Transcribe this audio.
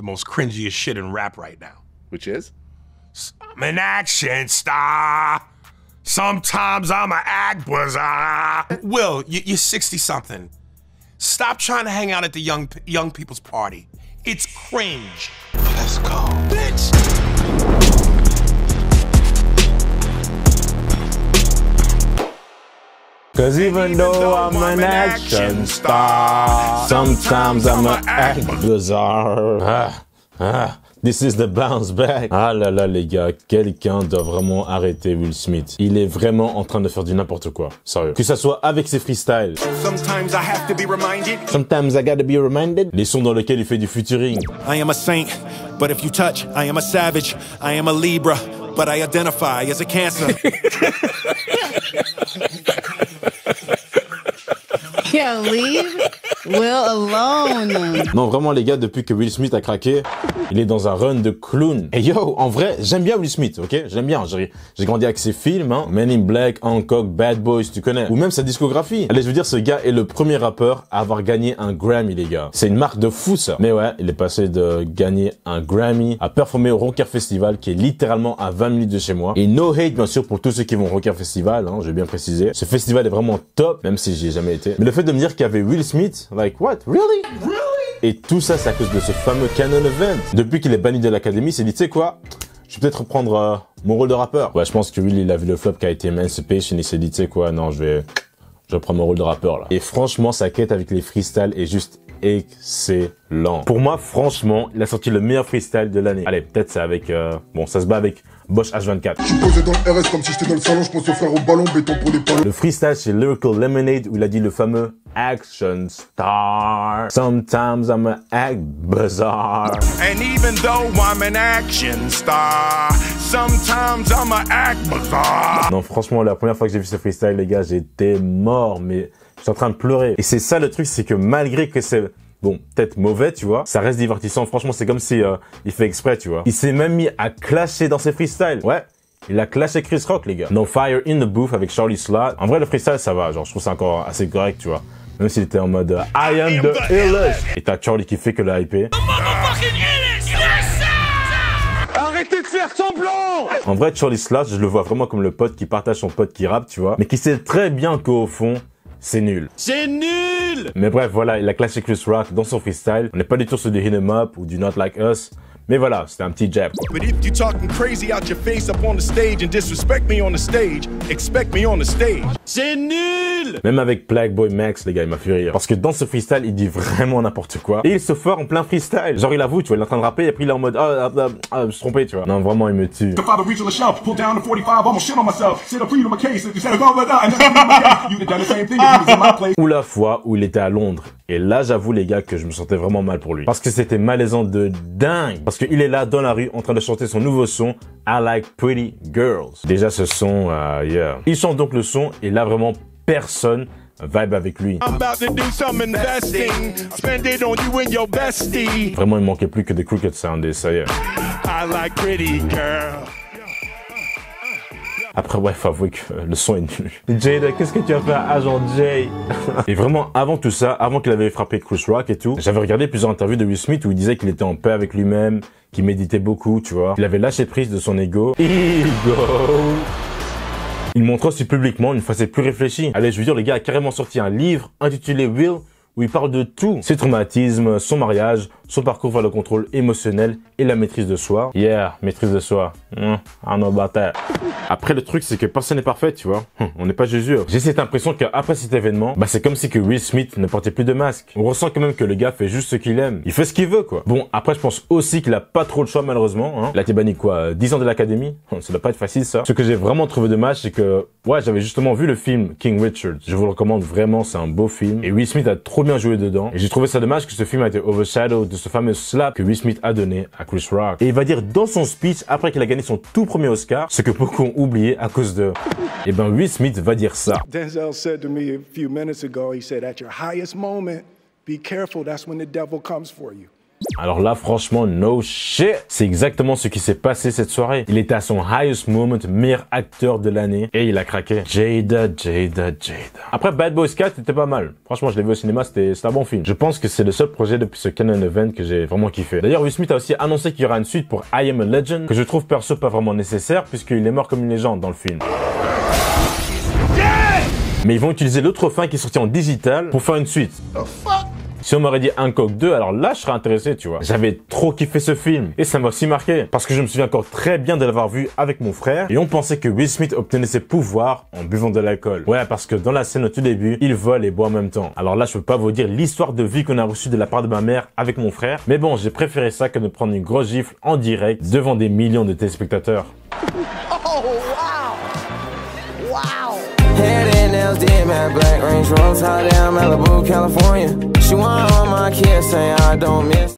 most cringiest shit in rap right now. Which is? I'm an action star. Sometimes I'm an act bizarre. Will, you're 60-something. Stop trying to hang out at the young people's party. It's cringe. Let's go, bitch. Cause even though I'm an action star, sometimes I'm an act bizarre. This is the bounce back. Ah là là les gars, quelqu'un doit vraiment arrêter Will Smith. Il est vraiment en train de faire du n'importe quoi. Sérieux. Que ça soit avec ses freestyles. Sometimes I have to be reminded. Sometimes I gotta be reminded. Les sons dans lesquels il fait du featuring. I am a saint, but if you touch, I am a savage. I am a Libra, but I identify as a Cancer. Yo, leave Will alone. Non, vraiment, les gars, depuis que Will Smith a craqué, il est dans un run de clown. Et yo, en vrai, j'aime bien Will Smith, ok? J'aime bien. J'ai grandi avec ses films, hein. Men in Black, Hancock, Bad Boys, tu connais. Ou même sa discographie. Allez, je veux dire, ce gars est le premier rappeur à avoir gagné un Grammy, les gars. C'est une marque de fou, ça. Mais ouais, il est passé de gagner un Grammy à performer au Rocker Festival, qui est littéralement à 20 minutes de chez moi. Et no hate, bien sûr, pour tous ceux qui vont au Rocker Festival, hein, je vais bien préciser. Ce festival est vraiment top, même si j'y ai jamais été. Mais le fait de me dire qu'il y avait Will Smith, like, what? Really? Et tout ça, c'est à cause de ce fameux Canon Event. Depuis qu'il est banni de l'académie, il s'est dit, tu sais quoi? Je vais peut-être reprendre mon rôle de rappeur. Ouais, je pense que Will, il a vu le flop qui a été Emancipation, il s'est dit, tu sais quoi? Non, je vais prendre mon rôle de rappeur, là. Et franchement, sa quête avec les freestyles est juste excellent. Pour moi, franchement, il a sorti le meilleur freestyle de l'année. Allez, peut-être c'est avec, bon, ça se bat avec Bosch H24. Je suis posé dans le RS comme si j'étais dans le salon, je pense au frère au ballon, béton pour les ballons. Le freestyle chez Lyrical Lemonade où il a dit le fameux Action Star. Sometimes I'm an act bizarre. And even though I'm an action star, sometimes I'm an act bizarre. Non, franchement, la première fois que j'ai vu ce freestyle, les gars, j'étais mort, mais j'étais en train de pleurer. Et c'est ça le truc, c'est que malgré que c'est, bon, peut-être mauvais, tu vois, ça reste divertissant. Franchement, c'est comme si il fait exprès, tu vois. Il s'est même mis à clasher dans ses freestyles. Ouais. Il a clashé Chris Rock, les gars. No Fire in the Booth avec Charlie Slot. En vrai, le freestyle, ça va. Genre, je trouve ça encore assez correct, tu vois. Même s'il était en mode I am the illest. Et t'as Charlie qui fait que le hyper. Arrêtez de faire semblant. En vrai, Charlie Slot, je le vois vraiment comme le pote qui partage son pote qui rappe, tu vois. Mais qui sait très bien qu'au fond, c'est nul. C'est nul. Mais bref, voilà, il a clashé Chris Rock dans son freestyle. On n'est pas du tout sur du Hit 'em Up ou du Not Like Us. Mais voilà, c'était un petit jab. But if you talking crazy out your face up on the stage and disrespect me on the stage, expect me on the stage. C'est nul. Même avec Plague Max, les gars, il m'a fait rire. Parce que dans ce freestyle, il dit vraiment n'importe quoi. Et il se foire en plein freestyle. Genre, il avoue, tu vois, il est en train de rapper et après il est en mode je me suis trompé, tu vois. Non, vraiment, il me tue. Ou la fois où il était à Londres. Et là, j'avoue, les gars, que je me sentais vraiment mal pour lui. Parce que c'était malaisant de dingue. Parce qu'il est là, dans la rue, en train de chanter son nouveau son, I Like Pretty Girls. Déjà, ce son, yeah. Il chante donc le son, et là, vraiment, personne vibe avec lui. Vraiment, il manquait plus que des Crooked Sound, et ça y est. I like pretty girl. Après, ouais, faut avouer que le son est nul. Jada, qu'est-ce que tu as fait à Agent J? Et vraiment, avant tout ça, avant qu'il avait frappé Chris Rock et tout, j'avais regardé plusieurs interviews de Will Smith où il disait qu'il était en paix avec lui-même, qu'il méditait beaucoup, tu vois. Il avait lâché prise de son ego. Il montre aussi publiquement une facette plus réfléchie. Allez, je veux dire, le gars a carrément sorti un livre intitulé Will, où il parle de tout. Ses traumatismes, son mariage, son parcours vers le contrôle émotionnel et la maîtrise de soi. Yeah, maîtrise de soi. Un autre bâtard. Après, le truc, c'est que personne n'est parfait, tu vois. On n'est pas Jésus. J'ai cette impression qu'après cet événement, bah, c'est comme si que Will Smith ne portait plus de masque. On ressent quand même que le gars fait juste ce qu'il aime. Il fait ce qu'il veut, quoi. Bon, après, je pense aussi qu'il a pas trop le choix, malheureusement, hein. Il a été banni, quoi, 10 ans de l'académie. Ça doit pas être facile, ça. Ce que j'ai vraiment trouvé dommage, c'est que, ouais, j'avais justement vu le film King Richard. Je vous le recommande vraiment, c'est un beau film. Et Will Smith a trop bien joué dedans. Et j'ai trouvé ça dommage que ce film a été overshadowed de ce fameux slap que Will Smith a donné à Chris Rock. Et il va dire dans son speech, après qu'il a gagné son tout premier Oscar, ce que beaucoup ont oublié à cause de... Et ben Will Smith va dire ça. Denzel said to me a few minutes ago, he said, at your highest moment, be careful, that's when the devil comes for you. Alors là, franchement, no shit. C'est exactement ce qui s'est passé cette soirée. Il était à son highest moment, meilleur acteur de l'année, et il a craqué. Jada. Après, Bad Boys 4 était pas mal. Franchement, je l'ai vu au cinéma, c'était un bon film. Je pense que c'est le seul projet depuis ce Canon Event que j'ai vraiment kiffé. D'ailleurs, Will Smith a aussi annoncé qu'il y aura une suite pour I Am a Legend, que je trouve perso pas vraiment nécessaire, puisqu'il est mort comme une légende dans le film. Mais ils vont utiliser l'autre fin qui est sorti en digital pour faire une suite. Si on m'aurait dit Hancock 2, alors là, je serais intéressé, tu vois. J'avais trop kiffé ce film. Et ça m'a aussi marqué. Parce que je me souviens encore très bien de l'avoir vu avec mon frère. Et on pensait que Will Smith obtenait ses pouvoirs en buvant de l'alcool. Ouais, parce que dans la scène au tout début, il vole et boit en même temps. Alors là, je peux pas vous dire l'histoire de vie qu'on a reçue de la part de ma mère avec mon frère. Mais bon, j'ai préféré ça que de prendre une grosse gifle en direct devant des millions de téléspectateurs. Oh, wow! Wow! Hair and nails did, man, black Range Rover, top down Malibu, California. She want all my kids, say I don't miss.